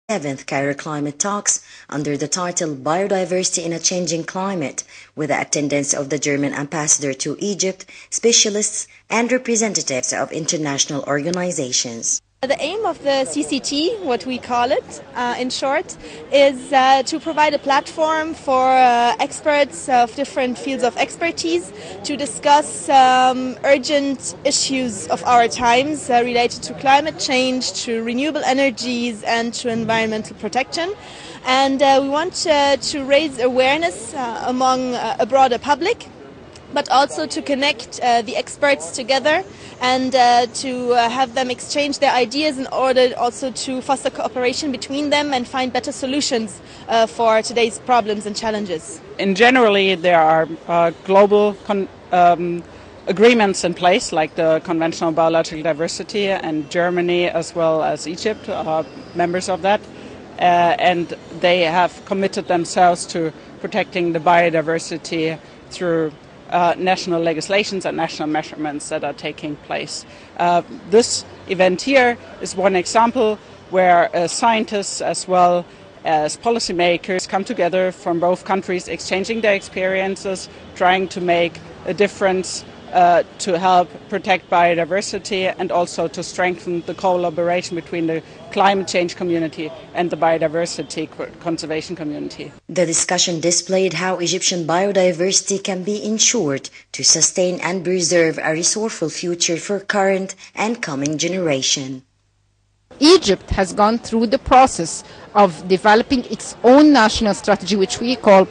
7th Cairo Climate Talks under the title Biodiversity in a Changing Climate, with the attendance of the German ambassador to Egypt, specialists, and representatives of international organizations. The aim of the CCT, what we call it in short, is to provide a platform for experts of different fields of expertise to discuss urgent issues of our times related to climate change, to renewable energies, and to environmental protection. And we want to raise awareness among a broader public, but also to connect the experts together and to have them exchange their ideas in order also to foster cooperation between them and find better solutions for today's problems and challenges. In generally, there are global agreements in place, like the Convention on Biological Diversity, and Germany as well as Egypt are members of that. And they have committed themselves to protecting the biodiversity through national legislations and national measurements that are taking place. This event here is one example where scientists as well as policymakers come together from both countries, exchanging their experiences, trying to make a difference to help protect biodiversity and also to strengthen the collaboration between the climate change community and the biodiversity conservation community. The discussion displayed how Egyptian biodiversity can be ensured to sustain and preserve a resourceful future for current and coming generation. Egypt has gone through the process of developing its own national strategy, which we call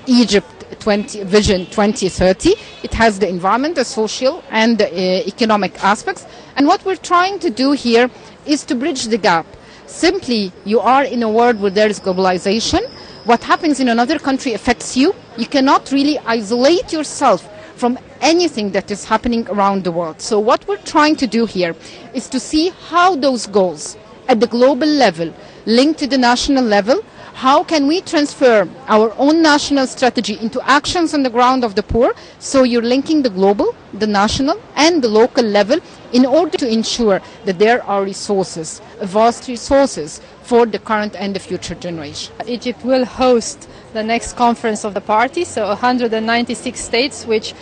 Egypt Vision 2030. It has the environmental, social and economic aspects, and what we're trying to do here is to bridge the gap. Simply, you are in a world where there is globalization. What happens in another country affects you. You cannot really isolate yourself from anything that is happening around the world. So what we're trying to do here is to see how those goals at the global level link to the national level. How can we transfer our own national strategy into actions on the ground of the poor? So you're linking the global, the national and the local level in order to ensure that there are resources, vast resources for the current and the future generation. Egypt will host the next conference of the party, so 196 states which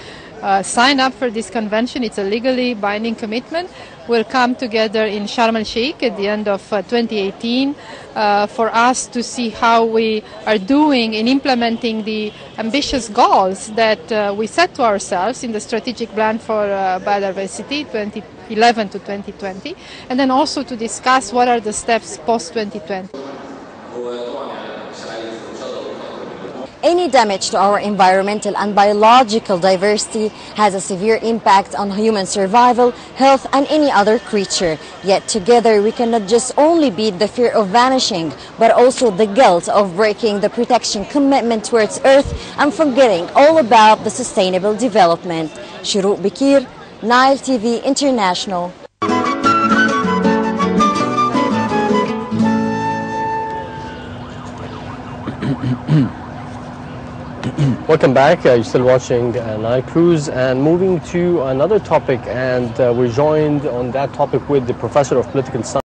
sign up for this convention. It's a legally binding commitment. Will come together in Sharm el-Sheikh at the end of 2018 for us to see how we are doing in implementing the ambitious goals that we set to ourselves in the strategic plan for biodiversity 2011 to 2020, and then also to discuss what are the steps post-2020. Any damage to our environmental and biological diversity has a severe impact on human survival, health, and any other creature. Yet together we cannot just only beat the fear of vanishing, but also the guilt of breaking the protection commitment towards Earth and forgetting all about the sustainable development. Shorouk Bekir, Nile TV International. Welcome back. You're still watching Nile Cruise, and moving to another topic, and we're joined on that topic with the Professor of Political Science